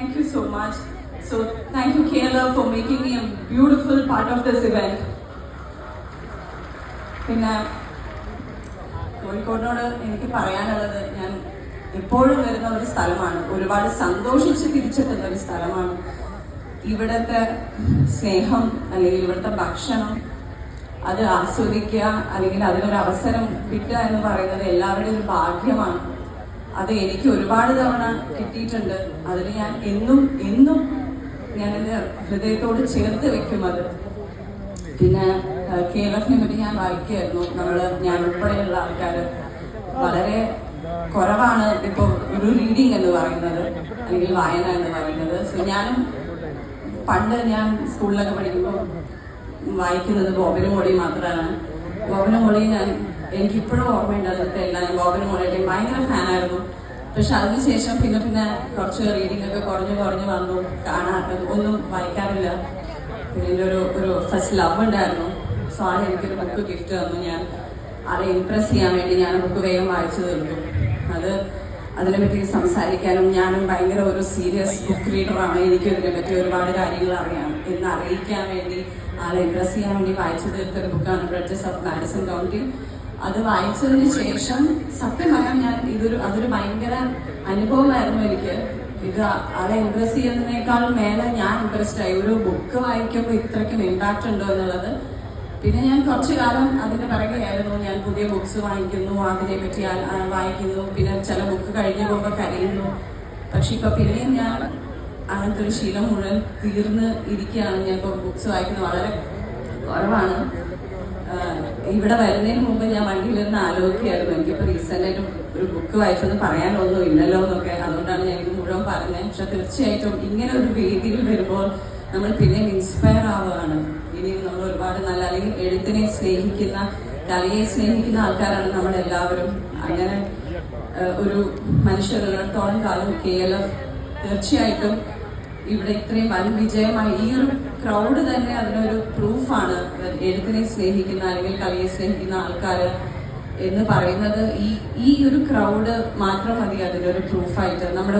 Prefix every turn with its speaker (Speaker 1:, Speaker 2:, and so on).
Speaker 1: Thank you so much. So thank you KLF for making me a beautiful part of this event. പിന്നെ കോഴിക്കോടിനോട് എനിക്ക് പറയാനുള്ളത്, ഞാൻ എപ്പോഴും വരുന്ന ഒരു സ്ഥലമാണ്, ഒരുപാട് സന്തോഷിച്ച് തിരിച്ചെത്തുന്ന ഒരു സ്ഥലമാണ്. ഇവിടുത്തെ സ്നേഹം അല്ലെങ്കിൽ ഇവിടുത്തെ ഭക്ഷണം അത് ആസ്വദിക്കുക അല്ലെങ്കിൽ അതിനൊരു അവസരം കിട്ടുക എന്ന് പറയുന്നത് എല്ലാവരുടെയും ഒരു ഭാഗ്യമാണ്. അത് എനിക്ക് ഒരുപാട് തവണ കിട്ടിയിട്ടുണ്ട്. അതിന് ഞാൻ എന്നും ഞാൻ എൻ്റെ ഹൃദയത്തോട് ചേർത്ത് വെക്കും അത്. പിന്നെ KLFനെ പറ്റി ഞാൻ വായിക്കുകയായിരുന്നു. ഞാൻ ഉൾപ്പെടെയുള്ള ആൾക്കാർ വളരെ കുറവാണ് ഇപ്പോൾ ഒരു റീഡിങ് എന്ന് പറയുന്നത് അല്ലെങ്കിൽ വായന എന്ന് പറയുന്നത്. സോ ഞാനും പണ്ട് ഞാൻ സ്കൂളിലൊക്കെ പഠിക്കുമ്പോൾ വായിക്കുന്നത് ബോബനും മോളിയും മാത്രമാണ്. ബോബനും മോളിയും എനിക്കിപ്പോഴും ഓർമ്മയുണ്ട്. അതൊക്കെ എല്ലാം ഞാൻ ബോബനും മോളിയുടെയും ഭയങ്കര ഫാനായിരുന്നു. പക്ഷെ അതിനുശേഷം പിന്നെ കുറച്ച് റീഡിംഗ് ഒക്കെ കുറഞ്ഞു വന്നു, ഒന്നും വായിക്കാറില്ല. പിന്നെ എൻ്റെ ഒരു ഫസ്റ്റ് ലവ് ഉണ്ടായിരുന്നു. സോ ആളെ എനിക്കൊരു ബുക്ക് ഗിഫ്റ്റ് തന്നു. ഞാൻ ആളെ ഇംപ്രസ് ചെയ്യാൻ വേണ്ടി ഞാൻ ബുക്ക് വേഗം വായിച്ചു തീർക്കും. അതിനെപ്പറ്റി സംസാരിക്കാനും ഞാനും ഭയങ്കര ഒരു സീരിയസ് ബുക്ക് റീഡറാണ്. എനിക്ക് ഇതിനെപ്പറ്റി ഒരുപാട് കാര്യങ്ങൾ അറിയാം എന്ന് അറിയിക്കാൻ വേണ്ടി ആളെ ഇംപ്രസ് ചെയ്യാൻ വേണ്ടി വായിച്ചു തീർത്തൊരു ബുക്കാണ് ബ്രിഡ്ജസ് ഓഫ് മാഡിസൺ കൗണ്ടി. അത് വായിച്ചതിന് ശേഷം സത്യം പറയാൻ അതൊരു ഭയങ്കര അനുഭവമായിരുന്നു എനിക്ക്. ആളെ ഇംപ്രസ് ചെയ്യുന്നതിനേക്കാളും മേലെ ഞാൻ ഇംപ്രസ്ഡ് ആയി. ഒരു ബുക്ക് വായിക്കുമ്പോൾ ഇത്രയ്ക്കും ഇമ്പാക്റ്റ് ഉണ്ടോ എന്നുള്ളത്. പിന്നെ ഞാൻ കുറച്ചു കാലം അതിൻ്റെ പിറകെയായിരുന്നു. ഞാൻ പുതിയ ബുക്സ് വാങ്ങിക്കുന്നു, അതിനെപ്പറ്റി വായിക്കുന്നു, പിന്നെ ചില ബുക്ക് കഴിഞ്ഞു പോകുമ്പോൾ കരയുന്നു. പക്ഷെ ഇപ്പം പിന്നെയും ഞാൻ അങ്ങനത്തെ ഒരു ശീലം മുഴുവൻ തീർന്ന് ഇരിക്കുകയാണ്. ഞാൻ ഇപ്പോൾ ബുക്സ് വായിക്കുന്നത് വളരെ കുറവാണ്. ഇവിടെ വരുന്നതിന് മുമ്പ് ഞാൻ വണ്ടിയിലിരുന്ന് ആലോചിക്കുകയായിരുന്നു, എനിക്കിപ്പോൾ റീസെൻ്റായിട്ടും ഒരു ബുക്ക് വായിച്ചൊന്നും പറയാനൊന്നും ഇല്ലല്ലോ എന്നൊക്കെ. അതുകൊണ്ടാണ് ഞാൻ ഇത് മുഴുവൻ പറഞ്ഞത്. പക്ഷെ തീർച്ചയായിട്ടും ഇങ്ങനെ ഒരു വേദിയിൽ വരുമ്പോൾ നമ്മൾ പിന്നെയും ഇൻസ്പയർ ആവുകയാണ്. ഇനിയും നമ്മൾ ഒരുപാട് നല്ല അല്ലെങ്കിൽ എഴുത്തിനെ സ്നേഹിക്കുന്ന, കലയെ സ്നേഹിക്കുന്ന ആൾക്കാരാണ് നമ്മളെല്ലാവരും. അങ്ങനെ ഒരു മനുഷ്യരുള്ളിടത്തോളം കാലം KLF തീർച്ചയായിട്ടും ഇവിടെ ഇത്രയും വൻ വിജയമായി. ഈ ഒരു ക്രൗഡ് തന്നെ അതിനൊരു പ്രൂഫാണ്. എഴുത്തിനെ സ്നേഹിക്കുന്ന അല്ലെങ്കിൽ കലയെ സ്നേഹിക്കുന്ന ആൾക്കാർ എന്ന് പറയുന്നത് ഈ ഒരു ക്രൗഡ് മാത്രം മതി അതിനൊരു പ്രൂഫായിട്ട്. നമ്മുടെ